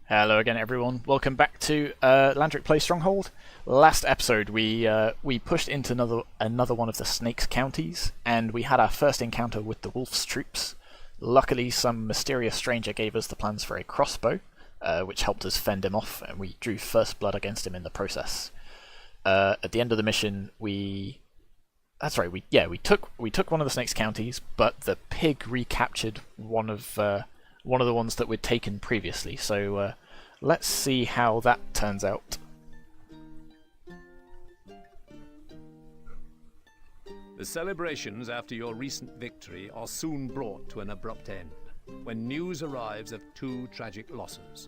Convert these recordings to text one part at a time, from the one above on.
Hello again, everyone. Welcome back to Landric Plays Stronghold. Last episode, we pushed into another one of the Snake's counties, and we had our first encounter with the Wolf's troops. Luckily, some mysterious stranger gave us the plans for a crossbow, which helped us fend him off, and we drew first blood against him in the process. At the end of the mission, we took one of the Snake's counties, but the pig recaptured one of the ones that we'd taken previously, so let's see how that turns out. The celebrations after your recent victory are soon brought to an abrupt end, when news arrives of two tragic losses.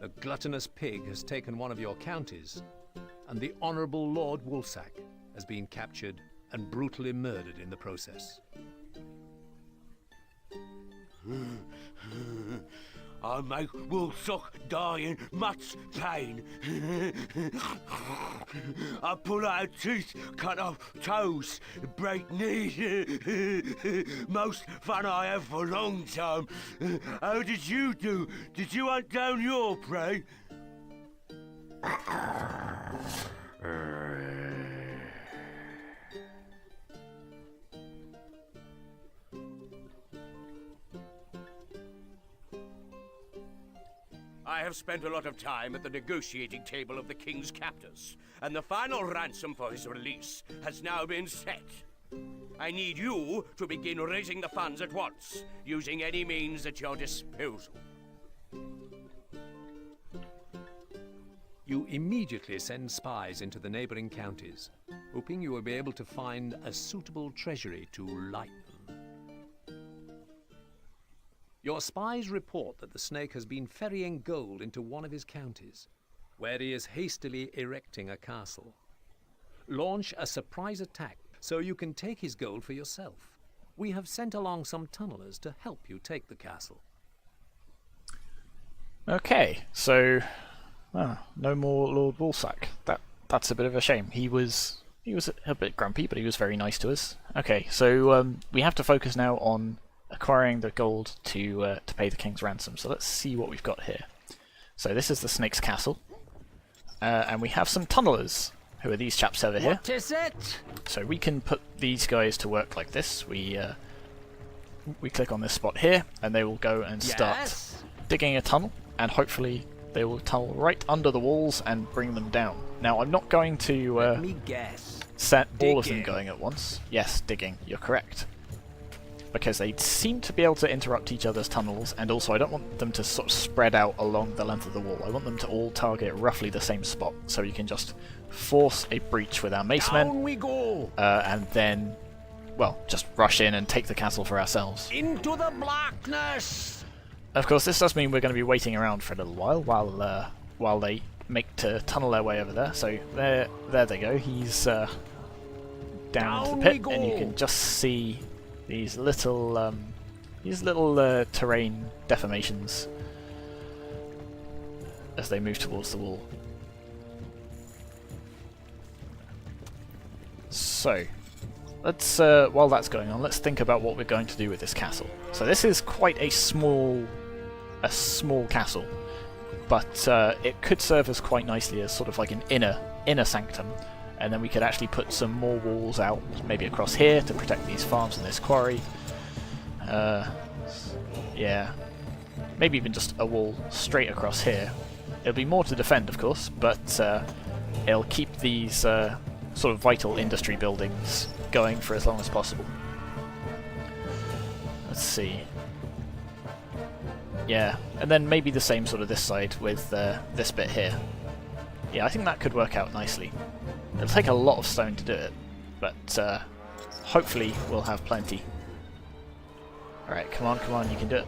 The gluttonous pig has taken one of your counties, and the Honourable Lord Woolsack has been captured and brutally murdered in the process. I make Woolsack dying much pain. I pull out teeth, cut off toes, break knees. Most fun I have for a long time. How did you do? Did you hunt down your prey? I have spent a lot of time at the negotiating table of the King's captors, and the final ransom for his release has now been set. I need you to begin raising the funds at once, using any means at your disposal. You immediately send spies into the neighbouring counties, hoping you will be able to find a suitable treasury to light them. Your spies report that the Snake has been ferrying gold into one of his counties, where he is hastily erecting a castle. Launch a surprise attack so you can take his gold for yourself. We have sent along some tunnelers to help you take the castle. Okay, so no more Lord Woolsack. That's a bit of a shame. He was a bit grumpy, but he was very nice to us. Okay, so we have to focus now on acquiring the gold to pay the King's ransom. So let's see what we've got here. So this is the Snake's castle, and we have some tunnelers, who are these chaps over here. What is it? So we can put these guys to work like this. We click on this spot here, and they will go and start digging a tunnel, and hopefully they will tunnel right under the walls and bring them down. Now I'm not going to Let me guess. set all of them Digging. going at once. Yes, digging. You're correct. Because they seem to be able to interrupt each other's tunnels, and also I don't want them to sort of spread out along the length of the wall. I want them to all target roughly the same spot, so you can just force a breach with our macemen, Down we go. and then, well, just rush in and take the castle for ourselves. Into the blackness. Of course, this does mean we're going to be waiting around for a little while they make to tunnel their way over there. So there they go. He's down into the pit, and you can just see these little terrain deformations as they move towards the wall. So let's while that's going on, let's think about what we're going to do with this castle. So this is quite a small castle, but it could serve us quite nicely as sort of like an inner sanctum. And then we could actually put some more walls out, maybe across here, to protect these farms and this quarry. Yeah. Maybe even just a wall straight across here. It'll be more to defend, of course, but it'll keep these sort of vital industry buildings going for as long as possible. Let's see. Yeah, and then maybe the same sort of this side with this bit here. Yeah, I think that could work out nicely. It'll take a lot of stone to do it, but hopefully we'll have plenty. Alright, come on, you can do it.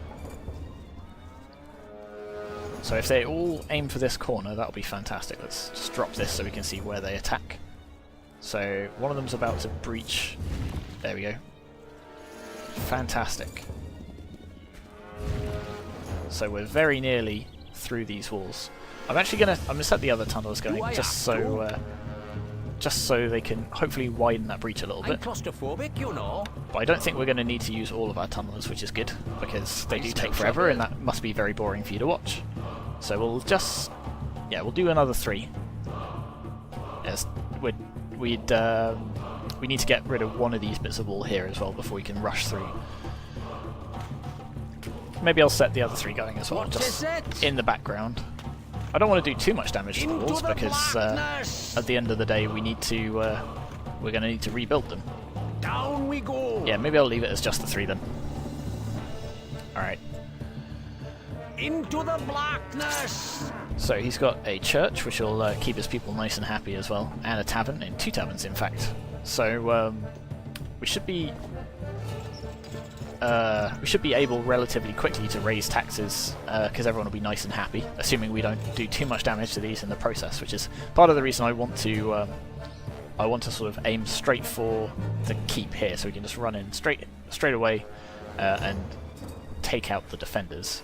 So if they all aim for this corner, that'll be fantastic. Let's just drop this so we can see where they attack. So one of them's about to breach. There we go. Fantastic. So we're very nearly through these walls. I'm gonna set the other tunnels going just so they can hopefully widen that breach a little I'm bit. claustrophobic, you know. But I don't think we're going to need to use all of our tunnelers, which is good, because they do take forever and that must be very boring for you to watch. So we'll just... yeah, we'll do another 3. Yes, we need to get rid of one of these bits of wall here as well before we can rush through. Maybe I'll set the other 3 going as well, just in the background. I don't want to do too much damage to the walls because at the end of the day we need to we're going to need to rebuild them. Down we go! Yeah, maybe I'll leave it as just the 3 then. Alright. Into the blackness! So he's got a church, which will keep his people nice and happy as well, and a tavern, and 2 taverns in fact. So we should be able relatively quickly to raise taxes because everyone will be nice and happy, assuming we don't do too much damage to these in the process, which is part of the reason I want to sort of aim straight for the keep here, so we can just run in straight away and take out the defenders.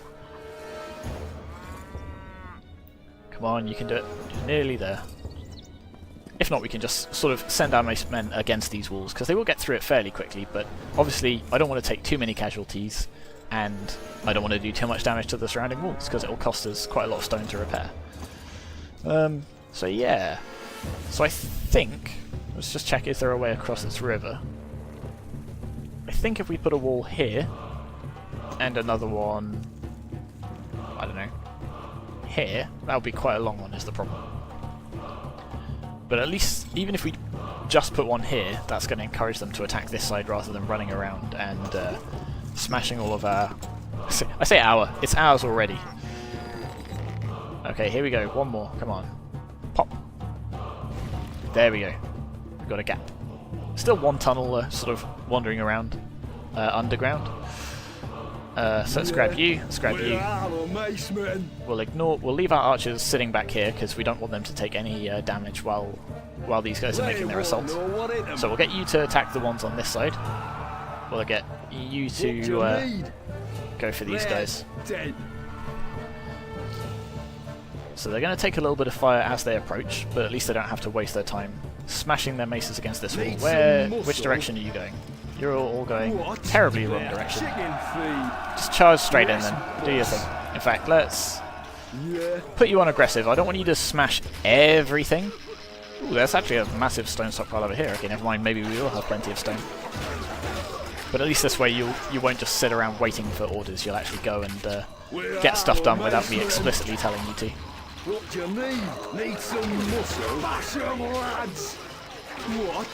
Come on, you can do it. You're nearly there. If not, we can just sort of send our most men against these walls, because they will get through it fairly quickly, but obviously I don't want to take too many casualties, and I don't want to do too much damage to the surrounding walls, because it will cost us quite a lot of stone to repair. So yeah. So I think... let's just check, is there a way across this river? I think if we put a wall here, and another one... I don't know... here, that would be quite a long one is the problem. But at least, even if we just put one here, that's going to encourage them to attack this side rather than running around and smashing all of our... I say our, it's ours already. Okay, here we go, one more, come on. Pop. There we go. We've got a gap. Still one tunnel sort of wandering around underground. So let's grab you, let's grab you. We'll leave our archers sitting back here because we don't want them to take any damage while these guys are making their assault. So we'll get you to attack the ones on this side. We'll get you to go for these guys. So they're going to take a little bit of fire as they approach, but at least they don't have to waste their time smashing their maces against this wall. Which direction are you going? You're all going terribly wrong direction. Just charge straight in then. Do your thing. In fact, let's put you on aggressive. I don't want you to smash everything. Ooh, there's actually a massive stone stockpile over here. Okay, never mind. Maybe we will have plenty of stone. But at least this way you won't just sit around waiting for orders. You'll actually go and get stuff done without me explicitly telling you to. What do you need? Need some muscle? Bash 'em, lads! What?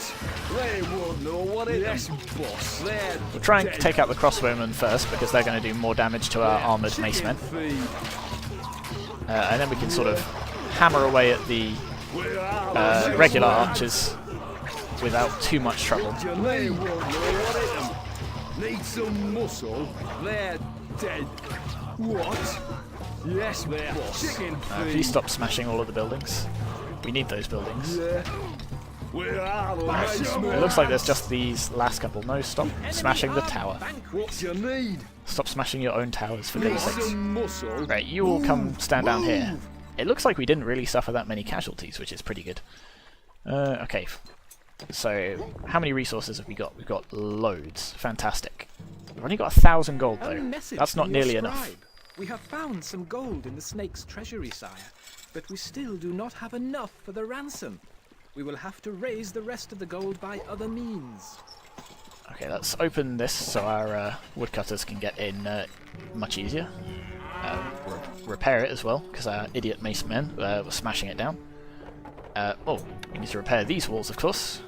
They won't know what it is, boss. We'll try and take out the crossbowmen first, because they're going to do more damage to our armoured macemen. And then we can sort of hammer away at the regular archers without too much trouble. Need some muscle? They're dead. What? Yes, boss. Please stop smashing all of the buildings. We need those buildings. It looks like there's just these last couple. No, stop smashing the tower. What you need? Stop smashing your own towers, for goodness sakes. Right, you all come stand down here. It looks like we didn't really suffer that many casualties, which is pretty good. Okay, so how many resources have we got? We've got loads. Fantastic. We've only got 1,000 gold, though. That's not nearly enough. We have found some gold in the snake's treasury, sire, but we still do not have enough for the ransom. We will have to raise the rest of the gold by other means. Okay, let's open this so our woodcutters can get in much easier. Repair it as well, because our idiot mace men were smashing it down. Oh, we need to repair these walls, of course.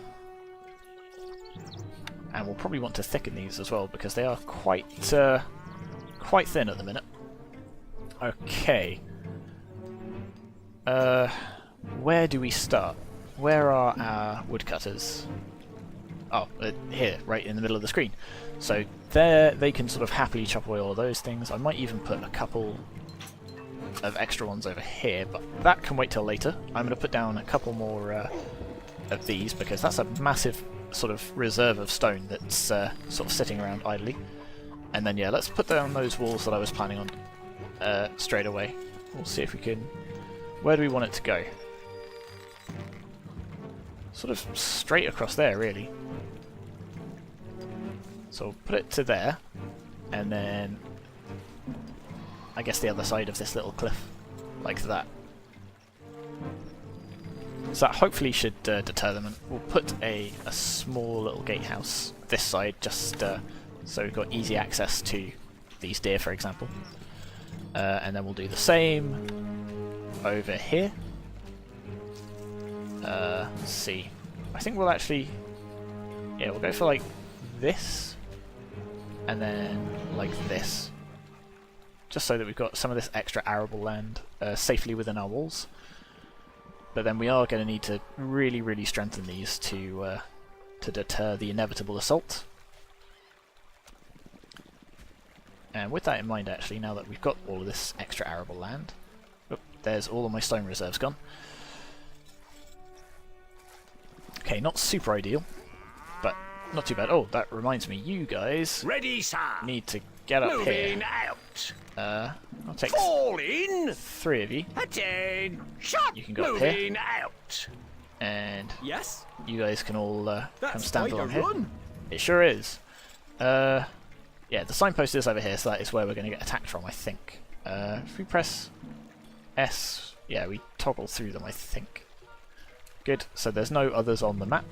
And we'll probably want to thicken these as well, because they are quite thin at the minute. Okay. Where do we start? Where are our woodcutters? Oh, here, right in the middle of the screen. So there, they can sort of happily chop away all of those things. I might even put a couple of extra ones over here, but that can wait till later. I'm going to put down a couple more of these, because that's a massive sort of reserve of stone that's sort of sitting around idly. And then, yeah, let's put down those walls that I was planning on straight away. We'll see if we can... Where do we want it to go? Sort of straight across there, really. So we'll put it to there, and then I guess the other side of this little cliff. like that. So that hopefully should deter them, and we'll put a small little gatehouse this side, just so we've got easy access to these deer, for example. And then we'll do the same over here. Let's see. I think we'll actually... Yeah, we'll go for like this, and then like this. Just so that we've got some of this extra arable land safely within our walls. But then we are going to need to really, really strengthen these to deter the inevitable assault. And with that in mind, actually, now that we've got all of this extra arable land... Oh, there's all of my stone reserves gone. Okay, not super ideal, but not too bad. Oh, that reminds me, you guys Ready, sir. need to get up Moving here. out. I'll take Fall in. 3 of you, Attention. You can go up here. Moving out. and Yes? you guys can all come That's stand quite a along here. run. It sure is. Yeah, the signpost is over here, so that is where we're going to get attacked from, I think. If we press S, yeah, we toggle through them, I think. Good, so there's no others on the map.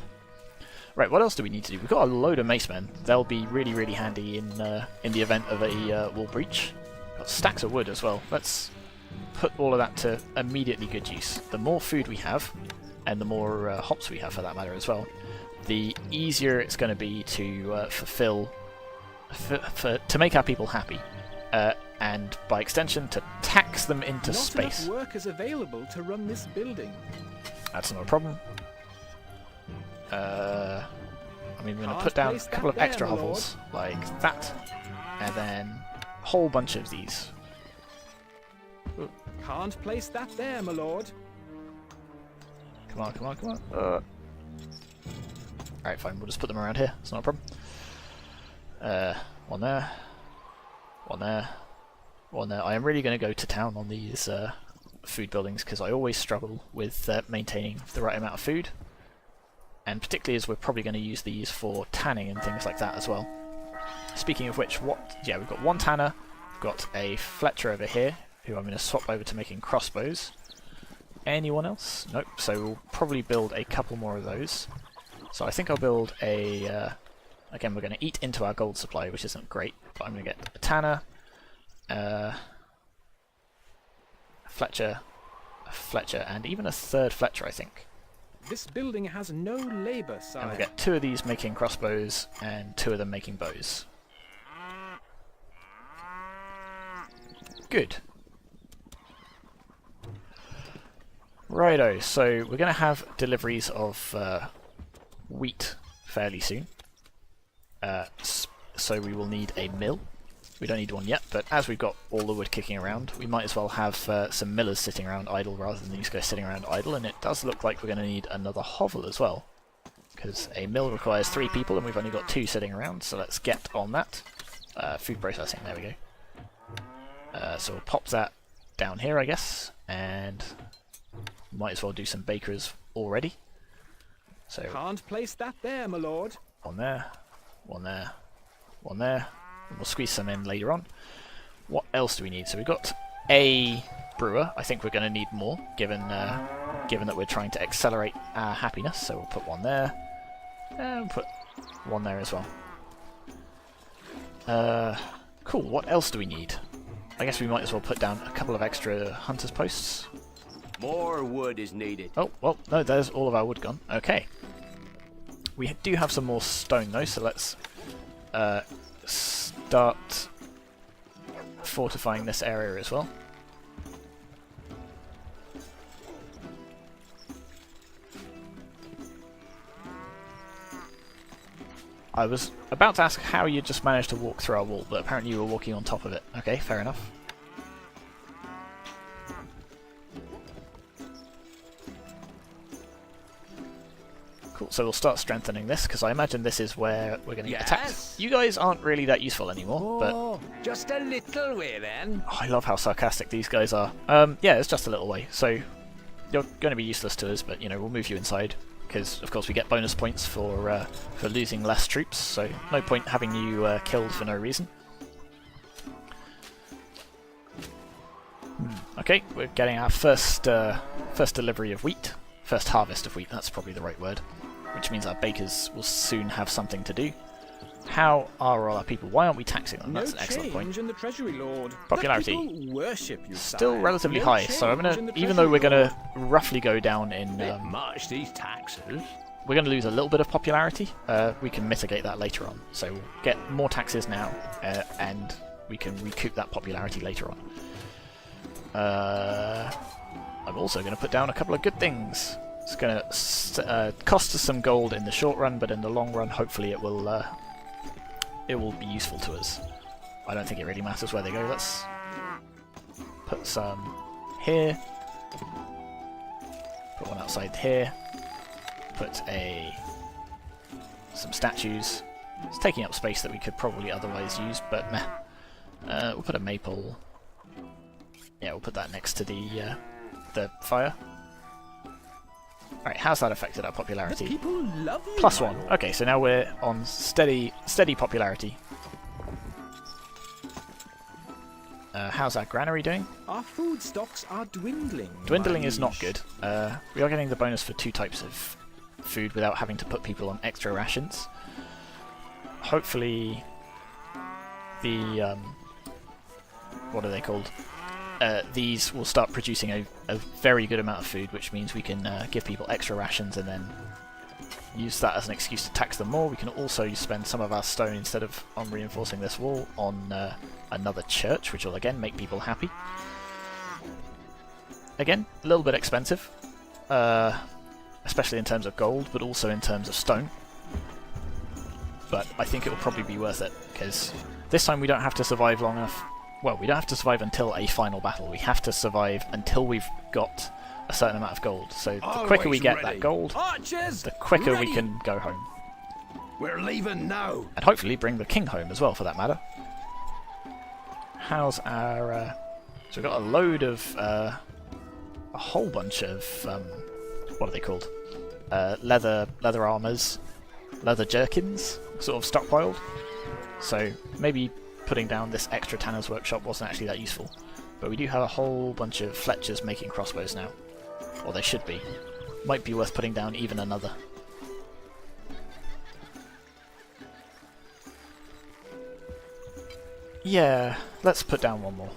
Right, what else do we need to do? We've got a load of mace men. They'll be really, really handy in the event of a wall breach. Got stacks of wood as well. Let's put all of that to immediately good use. The more food we have, and the more hops we have for that matter as well, the easier it's going to be to fulfill, to make our people happy, and by extension to tax them into Not space. enough work is available to run this building. That's not a problem. I mean, we're going to Can't put down a place couple that of extra there, my hovels, like that, and then a whole bunch of these. Can't place that there, my lord. Come on, come on, come on. Alright, fine, we'll just put them around here, it's not a problem. One there, one there, one there. I am really going to go to town on these food buildings, because I always struggle with maintaining the right amount of food. And particularly as we're probably going to use these for tanning and things like that as well. Speaking of which, yeah, we've got one tanner, we've got a Fletcher over here, who I'm going to swap over to making crossbows. Anyone else? Nope, so we'll probably build a couple more of those. So I think I'll build a... again, we're going to eat into our gold supply, which isn't great, but I'm going to get a tanner, a Fletcher, and even a third Fletcher, I think. This building has no labour, sire. And we'll get 2 of these making crossbows, and 2 of them making bows. Good. Righto, so we're going to have deliveries of wheat fairly soon. So we will need a mill. We don't need one yet, but as we've got all the wood kicking around, we might as well have some millers sitting around idle rather than these guys sitting around idle, and it does look like we're going to need another hovel as well, because a mill requires 3 people and we've only got 2 sitting around, so let's get on that. Food processing, there we go. So we'll pop that down here, I guess, and might as well do some bakers already. So Can't place that there, my lord. one there, one there, one there. And we'll squeeze some in later on. What else do we need? So we've got a brewer. I think we're going to need more, given that we're trying to accelerate our happiness. So we'll put one there, and we'll put one there as well. Cool. What else do we need? I guess we might as well put down a couple of extra hunters' posts. More wood is needed. Oh, well, no, there's all of our wood gone. Okay. We do have some more stone, though, so let's start fortifying this area as well. I was about to ask how you just managed to walk through our wall, but apparently you were walking on top of it. Okay, fair enough. Cool, so we'll start strengthening this, because I imagine this is where we're going to get attacked. Yes? You guys aren't really that useful anymore, but Oh, just a little way then. oh, I love how sarcastic these guys are. Yeah, it's just a little way, so you're going to be useless to us, but you know, we'll move you inside, because of course we get bonus points for losing less troops, so no point having you killed for no reason. Okay. Okay, we're getting our first delivery of wheat. First harvest of wheat, that's probably the right word. Which means our bakers will soon have something to do. How are all our people? Why aren't we taxing them? That's an excellent point. In the treasury, Lord. Popularity. The people worship you, Still sire. relatively No high, so I'm change in gonna, the even though we're treasury, gonna roughly go down in, Much these taxes. we're gonna lose a little bit of popularity. We can mitigate that later on. So we'll get more taxes now, and we can recoup that popularity later on. I'm also gonna put down a couple of good things. It's gonna cost us some gold in the short run, but in the long run, hopefully it will be useful to us. I don't think it really matters where they go. Let's put some here. Put one outside here. Put some statues. It's taking up space that we could probably otherwise use, but meh. We'll put a maple. Yeah, we'll put that next to the fire. Alright, how's that affected our The popularity? people love you, +1. my lord. Okay, so now we're on steady popularity. How's our granary doing? Our food stocks are dwindling. Dwindling my is not liege. good. We are getting the bonus for 2 types of food without having to put people on extra rations. Hopefully the what are they called? These will start producing a very good amount of food, which means we can give people extra rations and then use that as an excuse to tax them more. We can also spend some of our stone, instead of on reinforcing this wall, on another church, which will again make people happy. Again, a little bit expensive, especially in terms of gold, but also in terms of stone. But I think it will probably be worth it, because this time we don't have to survive long enough. Well, we don't have to survive until a final battle. We have to survive until we've got a certain amount of gold. So the quicker we get that gold, Archers, the quicker we ready. can go home. We're leaving now. And hopefully bring the king home as well, for that matter. How's our... so we've got a load of... a whole bunch of... what are they called? Leather armors, leather jerkins, sort of stockpiled. So maybe putting down this extra tanner's workshop wasn't actually that useful. But we do have a whole bunch of Fletchers making crossbows now. Or they should be. Might be worth putting down even another. Yeah, let's put down one more.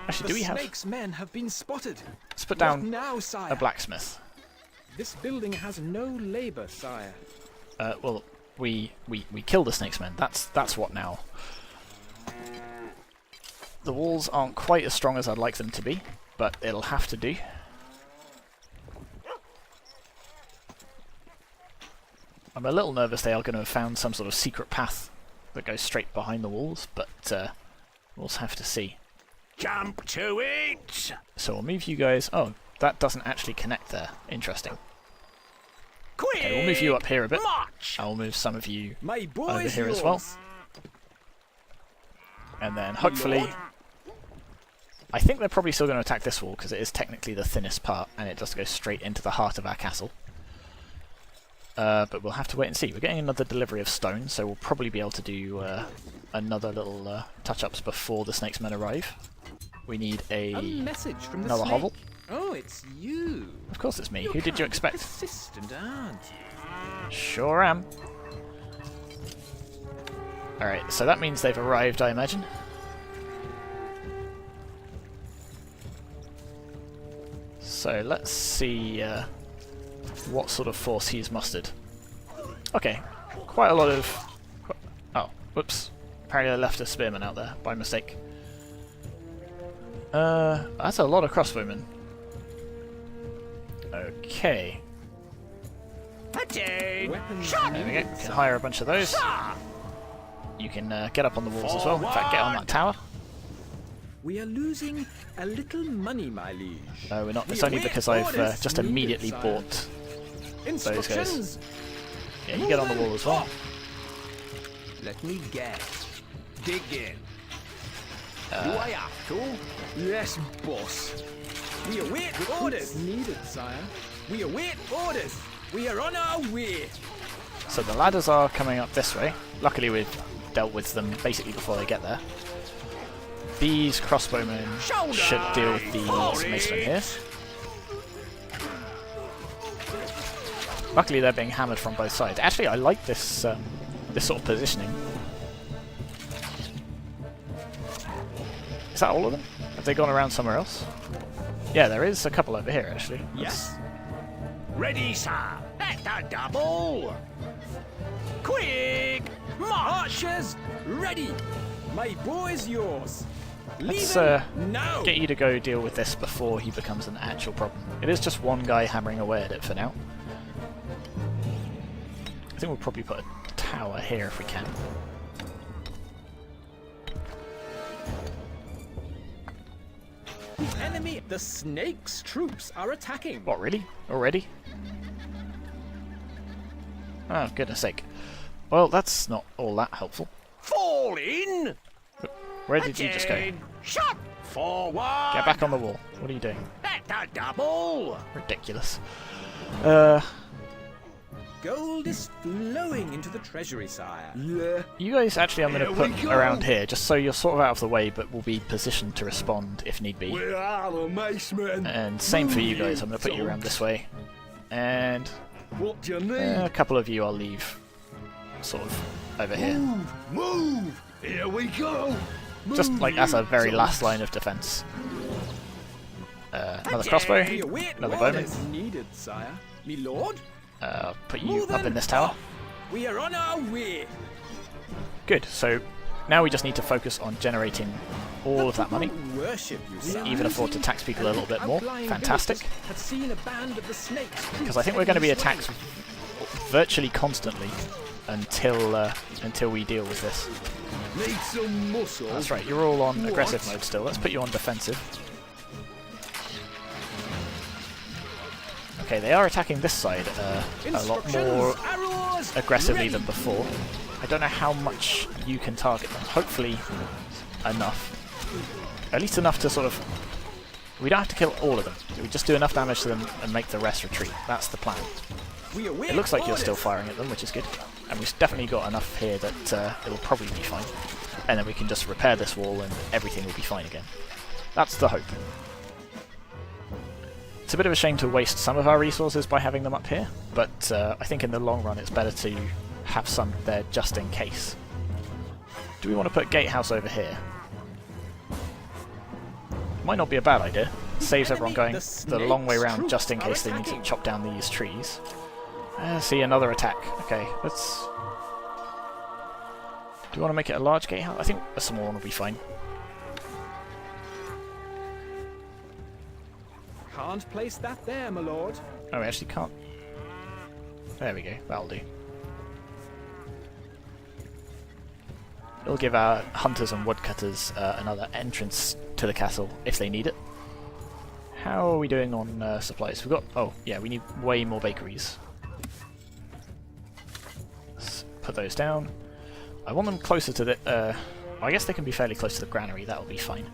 Actually, do we have... Snake's men have been spotted. Let's put What down now, sire? a blacksmith. This building has no labor, sire. Well, we kill the snake's men. That's what now. The walls aren't quite as strong as I'd like them to be, but it'll have to do. I'm a little nervous they are going to have found some sort of secret path that goes straight behind the walls, but we'll have to see. Jump to it! So we'll move you guys... Oh, that doesn't actually connect there. Interesting. Quick! Okay, we'll move you up here a bit. March! I'll move some of you My boy over is here yours. as well. And then hopefully... I think they're probably still going to attack this wall, because it is technically the thinnest part, and it does go straight into the heart of our castle. But we'll have to wait and see. We're getting another delivery of stone, so we'll probably be able to do another little touch-ups before the snake's men arrive. We need A message from the another snake. hovel. Oh, it's you. Of course it's me. You're Who did you kind of expect? Persistent, aren't you? Sure am. Alright, so that means they've arrived, I imagine. So let's see what sort of force he's mustered. Okay, quite a lot of... Oh, whoops. Apparently I left a spearman out there by mistake. That's a lot of crossbowmen. Okay. Weapons There we go. We can hire a bunch of those. You can get up on the walls as well. In fact, get on that tower. We are losing a little money, my liege. No, we're not. We It's only await because I've orders just needed, immediately sire. bought those guys. Instructions. Yeah, you get on the wall as well. Let me guess. Dig in. Do I have to? Yes, boss. We await orders. Needed, sire. We await orders. We are on our way. So the ladders are coming up this way. Luckily we've dealt with them basically before they get there. these crossbowmen should deal with these macemen here. Luckily they're being hammered from both sides. Actually, I like this this sort of positioning. Is that all of them? Have they gone around somewhere else? Yeah, there is a couple over here actually. Yes. Ready, sir. At the double. Quick! Archers, ready! My boy's yours. Let's Leave him now. get you to go deal with this before he becomes an actual problem. It is just one guy hammering away at it for now. I think we'll probably put a tower here if we can. The enemy, the snake's troops are attacking. What, really? Already? Oh, goodness sake. Well, that's not all that helpful. Fall in. Where did you just go? Again. Shot forward. Get back on the wall. What are you doing? At the double. Ridiculous. Gold is flowing into the treasury, sire. Yeah. You guys actually I'm going to Here we put go. around here, just so you're sort of out of the way, but will be positioned to respond if need be. Where are the macemen? And same for you guys, I'm going to put you around this way. And What do you need? a couple of you I'll leave sort of over here. Move! Here we go! Just Move, like as a you very last donks. line of defence. Another crossbow, We await another bowman. orders needed, sire. Me lord, Put you move up in them this tower. off. We are on our way. Good, so now we just need to focus on generating all of that money. People worship you, sire. Even afford to tax people a little bit more. Outlying Fantastic. villages had seen a band of the snakes. Because I think we're going to be attacked virtually constantly until we deal with this. Need some muscle. That's right, you're all on aggressive What? mode still. Let's put you on defensive. Okay, they are attacking this side a lot more Arrows, aggressively ready. than before. I don't know how much you can target them. Hopefully enough. At least enough to sort of... We don't have to kill all of them. We just do enough damage to them and make the rest retreat. That's the plan. We await It looks like you're still orders. firing at them, which is good. And we've definitely got enough here that it'll probably be fine. And then we can just repair this wall and everything will be fine again. That's the hope. It's a bit of a shame to waste some of our resources by having them up here, but I think in the long run it's better to have some there just in case. Do we want to put Gatehouse over here? Might not be a bad idea. Saves everyone going the long way round just in case they need to chop down these trees. See, another attack. Okay, let's... Do we want to make it a large gatehouse? I think a small one will be fine. Can't place that there, my lord. Oh, we actually can't. There we go, that'll do. It'll give our hunters and woodcutters another entrance to the castle if they need it. How are we doing on supplies? We've got... Oh, yeah, we need way more bakeries. Let's put those down. I want them closer to the... I guess they can be fairly close to the granary, that'll be fine.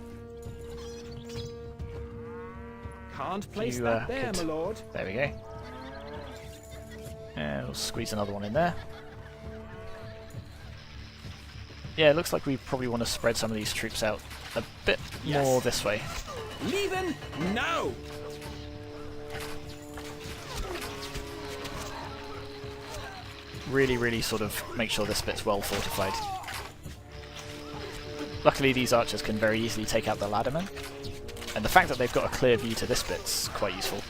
Can't place You, that there, could- my lord. There we go. And we'll squeeze another one in there. Yeah, it looks like we probably want to spread some of these troops out a bit more this way. Leaving now. Really sort of make sure this bit's well fortified. Luckily these archers can very easily take out the laddermen, and the fact that they've got a clear view to this bit's quite useful.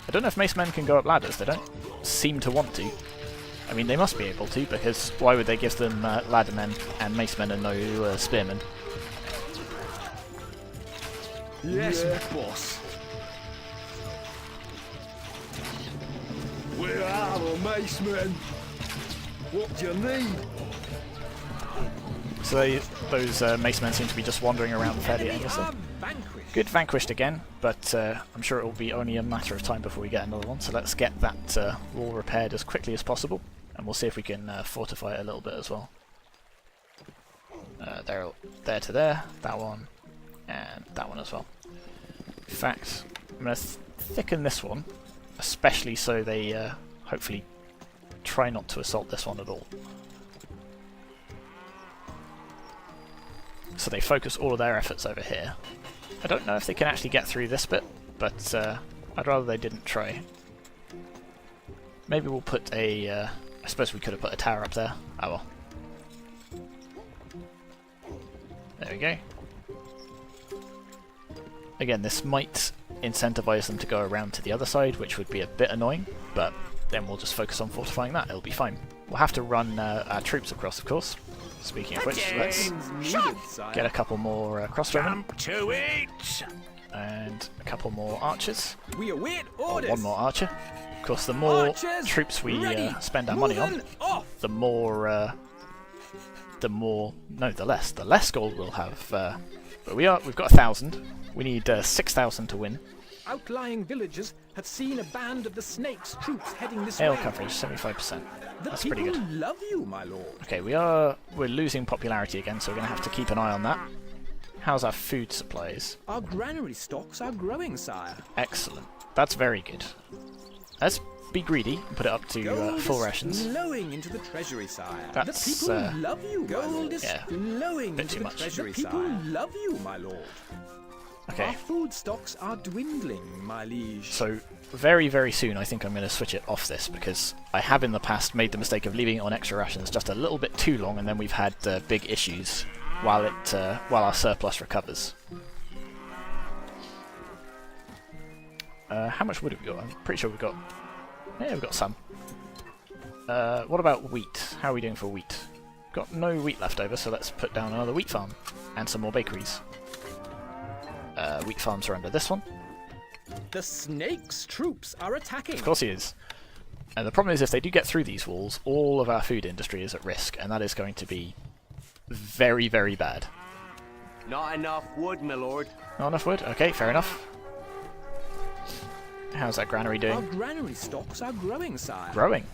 I don't know if macemen can go up ladders, they don't seem to want to. I mean, they must be able to, because why would they give them laddermen and macemen and no spearmen? Yes, boss. Where are the macemen? What do you need? So those macemen seem to be just wandering around fairly Enemy aimlessly. are vanquished. Good, vanquished again, but I'm sure it will be only a matter of time before we get another one, so let's get that wall repaired as quickly as possible, and we'll see if we can fortify it a little bit as well. There to there, that one, and that one as well. In fact, I'm going to thicken this one, especially so they hopefully try not to assault this one at all. so they focus all of their efforts over here. I don't know if they can actually get through this bit, but I'd rather they didn't try. Maybe we'll put a... I suppose we could have put a tower up there. Oh well. There we go. Again, this might incentivize them to go around to the other side, which would be a bit annoying, but then we'll just focus on fortifying that, it'll be fine. We'll have to run our troops across, of course. Speaking of which, let's get a couple more crossbowmen. To it! And a couple more archers. We await Or orders. one more archer. Of course, the more Archers, troops we ready. spend our money on, Moving off. the less. The less gold we'll have. But we've got 1,000. We need 6,000 to win. Outlying villages have seen a band of the Snake's troops heading this Ale way. coverage, 75%. The That's people pretty good. love you, my lord. Okay, we're losing popularity again, so we're going to have to keep an eye on that. How's our food supplies? Our granary stocks are growing, sire. Excellent. That's very good. Let's be greedy and put it up to Gold full is rations. flowing into the treasury, sire. That's, the people love you, my Gold lord. is yeah, flowing bit into too the much. treasury, the people love you, my lord. Okay, Our food stocks are dwindling, my liege. so very, very soon I think I'm going to switch it off this, because I have in the past made the mistake of leaving it on extra rations just a little bit too long, and then we've had big issues while our surplus recovers. How much wood have we got? I'm pretty sure we've got some. What about wheat? How are we doing for wheat? Got no wheat left over, so let's put down another wheat farm and some more bakeries. Wheat farms are under this one. The Snake's troops are attacking. Of course he is. And the problem is, if they do get through these walls, all of our food industry is at risk, and that is going to be very, very bad. Not enough wood, my lord. Not enough wood? Okay, fair enough. How's that granary Our doing? granary stocks are growing, sire. Growing.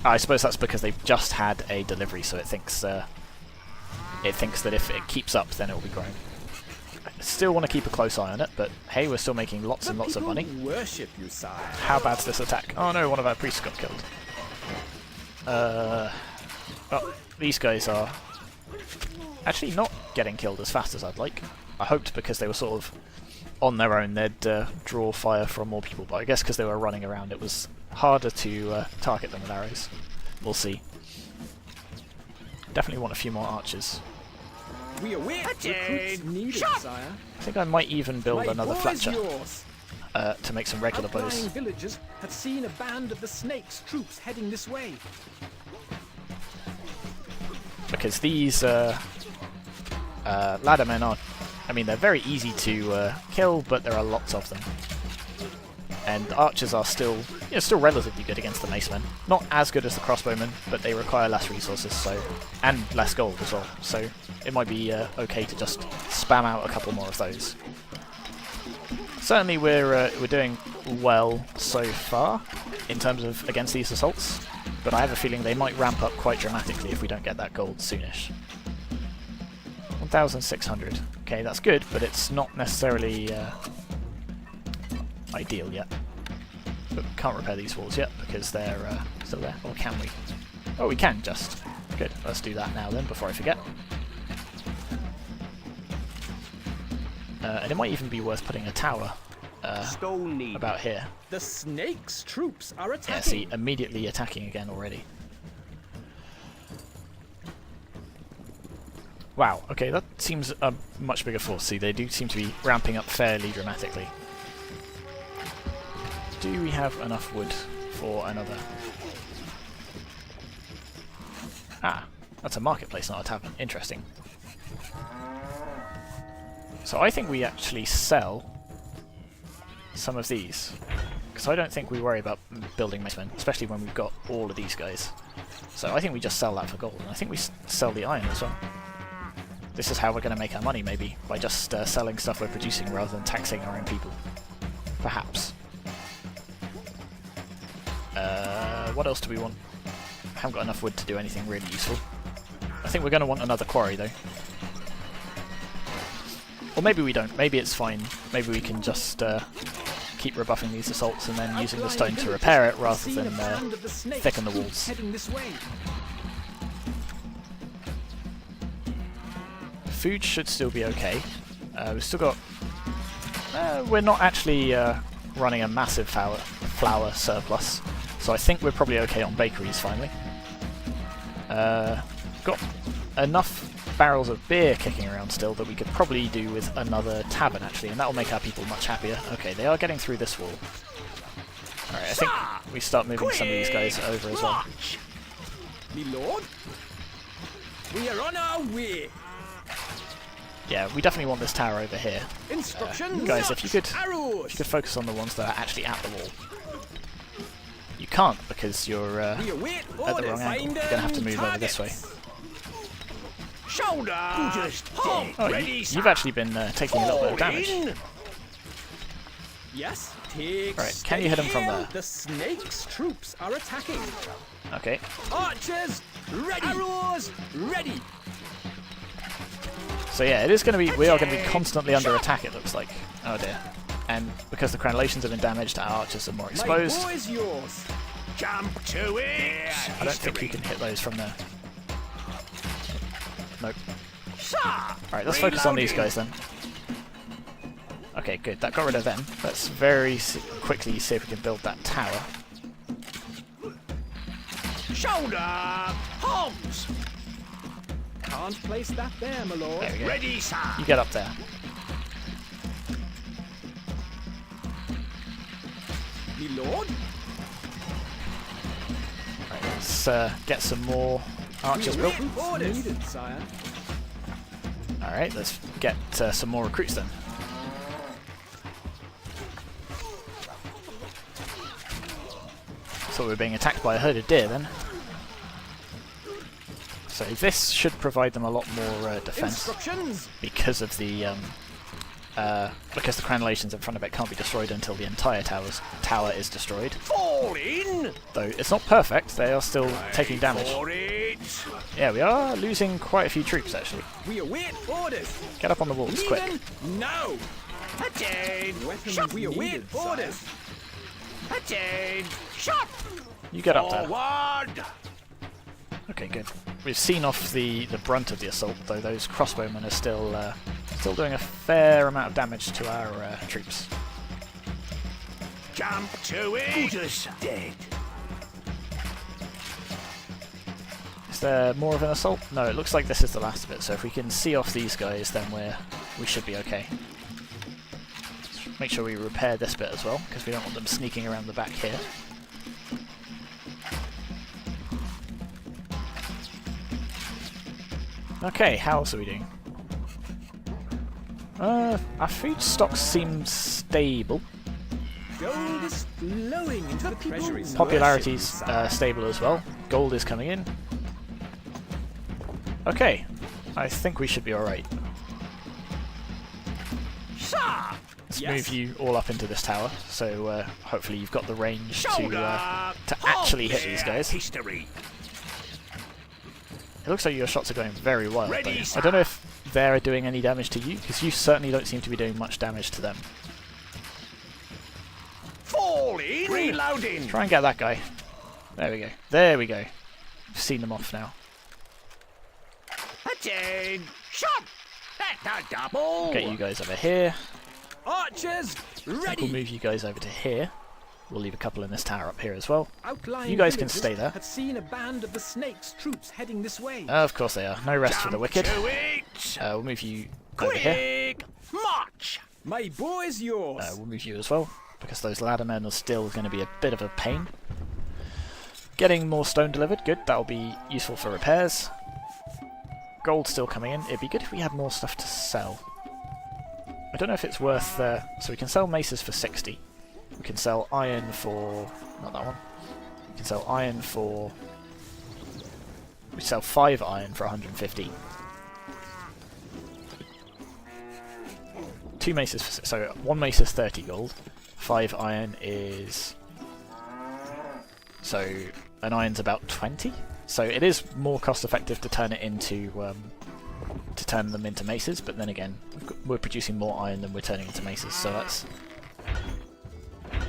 I suppose that's because they've just had a delivery, so it thinks that if it keeps up, then it will be growing. I still want to keep a close eye on it, but hey, we're still making lots and lots of money. Worship you, sire. How bad's this attack? Oh no, one of our priests got killed. Oh, these guys are actually not getting killed as fast as I'd like. I hoped because they were sort of on their own they'd draw fire from more people, but I guess because they were running around it was harder to target them with arrows. We'll see. Definitely want a few more archers. We await recruits needed, sire. I think I might even build My another bow is Fletcher yours. to make some regular bows. Outlying villages have seen a band of the Snake's troops heading this way. Because these laddermen are, I mean, they're very easy to kill, but there are lots of them. And archers are still relatively good against the macemen. Not as good as the crossbowmen, but they require less resources, so and less gold as well. So it might be okay to just spam out a couple more of those. Certainly, we're doing well so far in terms of against these assaults, but I have a feeling they might ramp up quite dramatically if we don't get that gold soonish. 1,600. Okay, that's good, but it's not necessarily ideal yet. But we can't repair these walls yet because they're still there. Or can we? Oh, we can just. Good. Let's do that now then, before I forget. And it might even be worth putting a tower Stone need. about here. The Snake's troops are Yeah, attacking. see, immediately attacking again already. Wow, okay, that seems a much bigger force. See, they do seem to be ramping up fairly dramatically. Do we have enough wood for another? Ah, that's a marketplace, not a tavern. Interesting. So I think we actually sell some of these, because I don't think we worry about building macemen, especially when we've got all of these guys. So I think we just sell that for gold, and I think we sell the iron as well. This is how we're going to make our money, maybe, by just selling stuff we're producing rather than taxing our own people. Perhaps. What else do we want? I haven't got enough wood to do anything really useful. I think we're going to want another quarry, though. Or maybe we don't. Maybe it's fine. Maybe we can just keep rebuffing these assaults and then using the stone to repair it rather than thicken the walls. food should still be okay. We've still got... we're not actually running a massive flour surplus, so I think we're probably okay on bakeries finally. Got enough barrels of beer kicking around still that we could probably do with another tavern actually, and that will make our people much happier. Okay, they are getting through this wall. Alright, I think we start moving some of these guys over as well. Me lord, we are on our way. Yeah, we definitely want this tower over here. Instructions, Guys, if you could focus on the ones that are actually at the wall. You can't because you're at the wrong angle. You're going to have to move over this way. Shoulder! Oh, you've actually been taking a little bit of damage. Yes, take Right, can you hit him from there? The snake's troops are attacking. Okay. Archers, ready! Arrows, ready! So yeah, it is going to be. We are going to be constantly under attack. It looks like. Oh dear. And because the crenellations have been damaged, our archers are more exposed. My boy's yours. Jump to it! I don't think you can hit those from there. Nope. Alright, let's focus on these guys then. Okay, good. That got rid of them. Let's very quickly see if we can build that tower. Shoulder! Hogs! Can't place that there, my lord. There we go. Ready, sir! You get up there. Me lord? Right, let's get some more archers built. Orders needed, sire. Alright, let's get some more recruits then. So we're being attacked by a herd of deer then. So this should provide them a lot more defense because of the because the crenellations in front of it can't be destroyed until the entire tower is destroyed. Fall in! Though it's not perfect, they are still taking damage. Yeah, we are losing quite a few troops actually. We await orders. Get up on the walls, quick. No. Attain! Weapons we await orders. Attain! Shot! You get up there. Forward! Okay, good. We've seen off the brunt of the assault, though those crossbowmen are still doing a fair amount of damage to our troops. Jump to it! Judas dead. Is there more of an assault? No, it looks like this is the last of it, so if we can see off these guys, then we should be okay. Let's make sure we repair this bit as well, because we don't want them sneaking around the back here. Okay, how else are we doing? Our food stocks seem stable. Gold is flowing into the treasury. Popularity's stable as well. Gold is coming in. Okay, I think we should be alright. Let's move you all up into this tower, so hopefully you've got the range to actually hit these guys. History. It looks like your shots are going very wild, though. I don't know if they're doing any damage to you, because you certainly don't seem to be doing much damage to them. Fall in! Reloading! Try and get that guy. There we go. There we go. We've seen them off now. Attain! Shot! That's a double! Get you guys over here. Archers, I think ready! we'll move you guys over to here. We'll leave a couple in this tower up here as well. Outlying You guys can villages stay there. Have seen a band of the snake's troops heading this way. Of course they are. No rest for the wicked. To it! We'll move you over here. Quick! March! My boy's yours. We'll move you as well, because those ladder men are still going to be a bit of a pain. Getting more stone delivered, good. That'll be useful for repairs. Gold still coming in. It'd be good if we had more stuff to sell. I don't know if it's worth... so we can sell maces for 60. We can sell iron for... not that one. We can sell iron for... we sell 5 iron for 150. 2 maces for... so 1 mace is 30 gold. 5 iron is... so an iron's about 20. So it is more cost effective to turn it into... to turn them into maces, but then again, we're producing more iron than we're turning into maces, so let's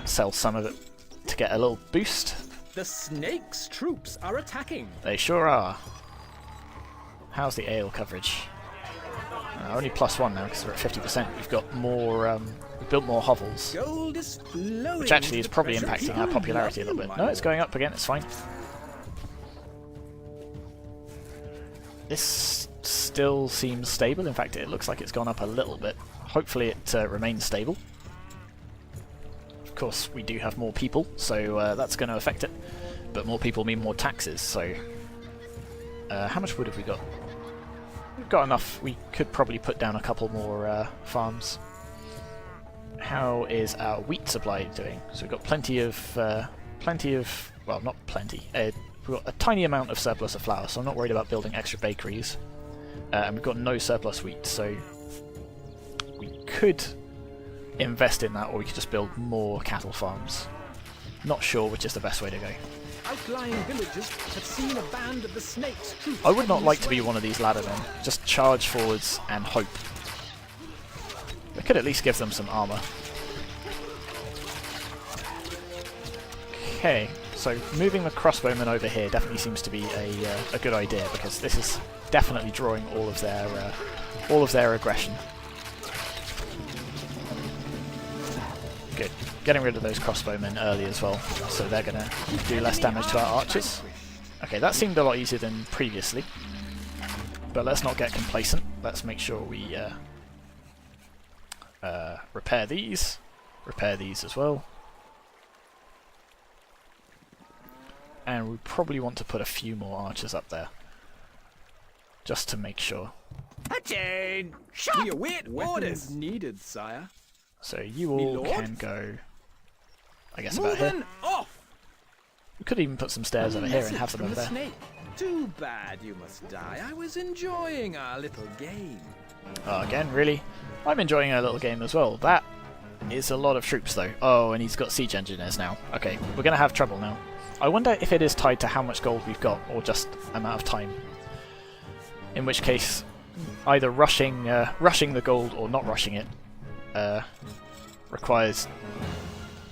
sell some of it to get a little boost. The snake's troops are attacking. They sure are. How's the ale coverage? Only +1 now because we're at 50%. We've got more. We've built more hovels, Gold is flowing which actually is into the probably treasury. impacting our popularity a little bit. No, it's going up again. It's fine. This still seems stable. In fact, it looks like it's gone up a little bit. Hopefully, it remains stable. Of course, we do have more people, so that's going to affect it. But more people mean more taxes. So, how much wood have we got? We've got enough. We could probably put down a couple more farms. How is our wheat supply doing? So we've got plenty of, well, not plenty. We've got a tiny amount of surplus of flour, so I'm not worried about building extra bakeries. And we've got no surplus wheat, so we could invest in that, or we could just build more cattle farms. Not sure which is the best way to go. Outlying villages have seen a band of the Snake's troops. I would not heading like this to be way. one of these laddermen. Just charge forwards and hope. We could at least give them some armor. Okay, so moving the crossbowmen over here definitely seems to be a good idea, because this is definitely drawing all of their aggression. Good. Getting rid of those crossbowmen early as well, so they're going to do less damage to our archers. Okay, that seemed a lot easier than previously, but let's not get complacent. Let's make sure we repair these as well. And we probably want to put a few more archers up there, just to make sure. Attain! We await orders needed, sire. So you all Lord? can go, I guess, about here. Moving off. We could even put some stairs over here and have them over Message from there. the Snake. Too bad you must die. I was enjoying our little game. Oh, again, really? I'm enjoying our little game as well. That is a lot of troops, though. Oh, and he's got siege engineers now. Okay, we're going to have trouble now. I wonder if it is tied to how much gold we've got, or just amount of time. In which case, either rushing the gold or not rushing it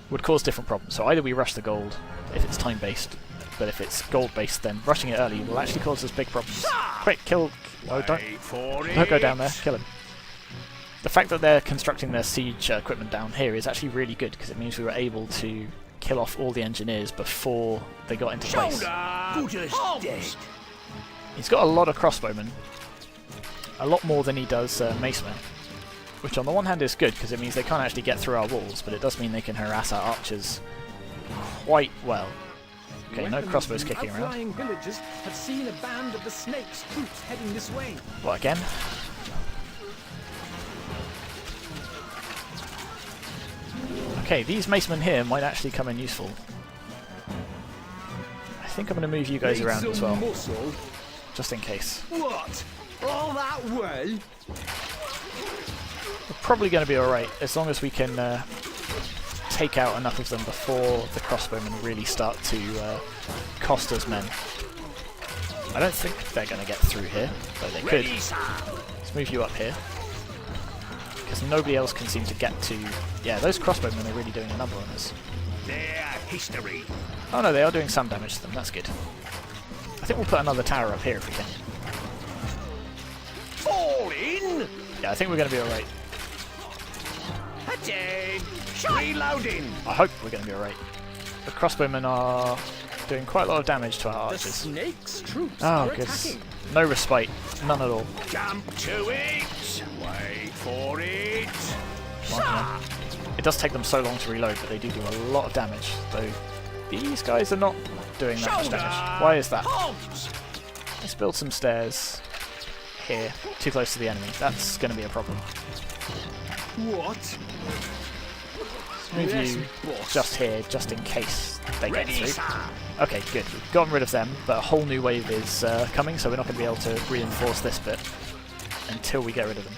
would cause different problems. So either we rush the gold if it's time based, but if it's gold based, then rushing it early will actually cause us big problems. Quick, kill! No, don't go down there. Kill him. The fact that they're constructing their siege equipment down here is actually really good, because it means we were able to kill off all the engineers before they got into place. Dead. He's got a lot of crossbowmen, a lot more than he does macemen, which on the one hand is good, because it means they can't actually get through our walls, but it does mean they can harass our archers quite well. Okay, no crossbows kicking around. Outlying villages have seen a band of the Snake's troops heading this way. What, again? Okay, these macemen here might actually come in useful. I think I'm going to move you guys around as well, Muscle. just in case. What? All that way? We're probably going to be alright, as long as we can take out enough of them before the crossbowmen really start to cost us men. I don't think they're going to get through here, though they could. Let's move you up here, because nobody else can seem to get to... Yeah, those crossbowmen are really doing a number on us. Their history. Oh no, they are doing some damage to them, that's good. I think we'll put another tower up here if we can. Fall in. Yeah, I think we're going to be alright. Attain. Reloading. I hope we're going to be alright. The crossbowmen are doing quite a lot of damage to our The archers. Snake's troops Oh, are goodness. attacking. No respite. None at all. Jump to it. Wait for it. Come on. It does take them so long to reload, but they do a lot of damage. Though these guys are not doing that much damage. Why is that? Hogs. Let's build some stairs here, too close to the enemy. That's going to be a problem. What? Let's move Yes, you boss. just here, just in case they get Ready, through. sir. Okay, good. We've gotten rid of them, but a whole new wave is coming, so we're not going to be able to reinforce this bit until we get rid of them.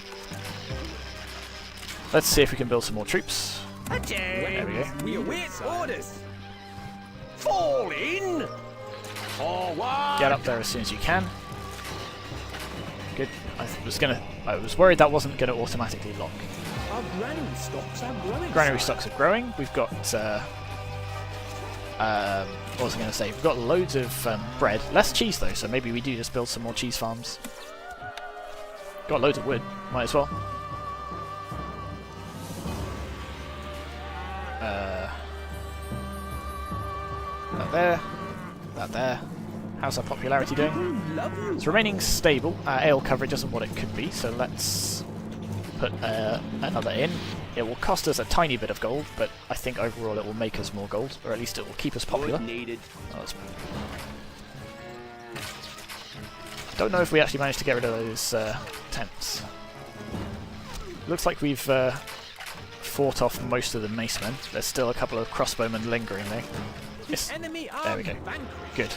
Let's see if we can build some more troops. There we go. We await orders. Fall in. Forward. Get up there as soon as you can. Good. I was worried that wasn't going to automatically lock. Our granary stocks are growing. Granary sire. stocks are growing. We've got what was I going to say? We've got loads of bread. Less cheese though, so maybe we do just build some more cheese farms. Got loads of wood. Might as well. That there. That there. How's our popularity doing? It's remaining stable. Ale coverage isn't what it could be, so let's put another in. It will cost us a tiny bit of gold, but I think overall it will make us more gold, or at least it will keep us popular. Needed. Oh, don't know if we actually managed to get rid of those tents. Looks like we've fought off most of the macemen. There's still a couple of crossbowmen lingering there. Yes. There we go. Good.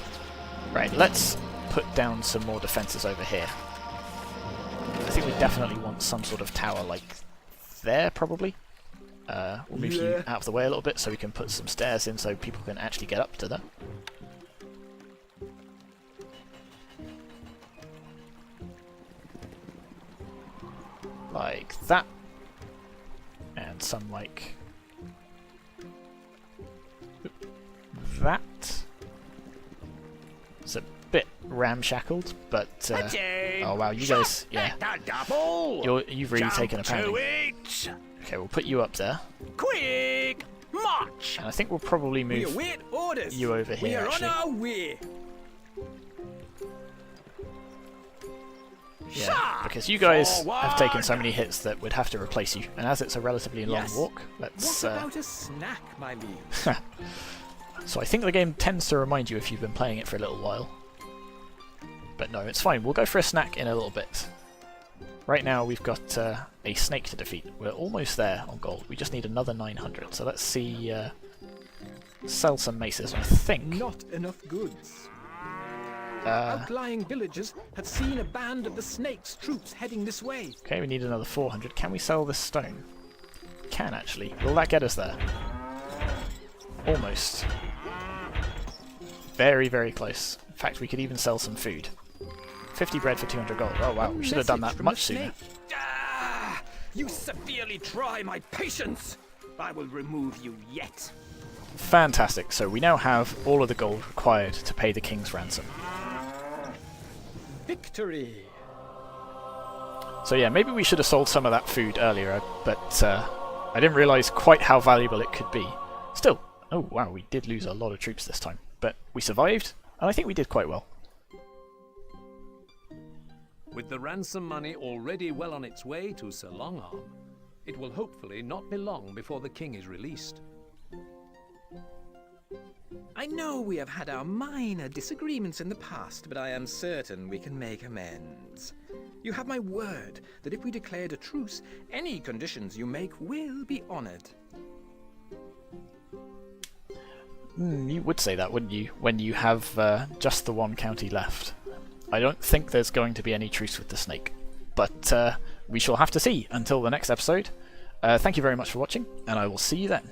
Right, let's put down some more defences over here. I think we definitely want some sort of tower like there, probably. We'll move you out of the way a little bit so we can put some stairs in so people can actually get up to them. Like that. And some like that. It's a bit ramshackled, but oh wow, you guys, yeah, you've really taken a pounding. Okay, we'll put you up there. Quick, march! And I think we'll probably move you over here. We are actually. on our way. Yeah, because you guys have taken so many hits that we'd have to replace you. And as it's a relatively long walk, let's... What about a snack, my liege? So I think the game tends to remind you if you've been playing it for a little while. But no, it's fine. We'll go for a snack in a little bit. Right now we've got a snake to defeat. We're almost there on gold. We just need another 900. So let's see... sell some maces, I think. Not enough goods. Outlying villagers had seen a band of the Snake's troops heading this way. Okay, we need another 400. Can we sell this stone? We can, actually. Will that get us there? Almost. Very, very close. In fact, we could even sell some food. 50 bread for 200 gold. Oh wow, we should have done that much sooner. Ah, you severely try my patience. I will remove you yet. Fantastic. So we now have all of the gold required to pay the king's ransom. Victory! So yeah, maybe we should have sold some of that food earlier, but I didn't realise quite how valuable it could be. Still, oh wow, we did lose a lot of troops this time, but we survived, and I think we did quite well. With the ransom money already well on its way to Sir Longarm, it will hopefully not be long before the king is released. I know we have had our minor disagreements in the past, but I am certain we can make amends. You have my word that if we declared a truce, any conditions you make will be honoured. You would say that, wouldn't you, when you have just the one county left? I don't think there's going to be any truce with the snake, but we shall have to see until the next episode. Thank you very much for watching, and I will see you then.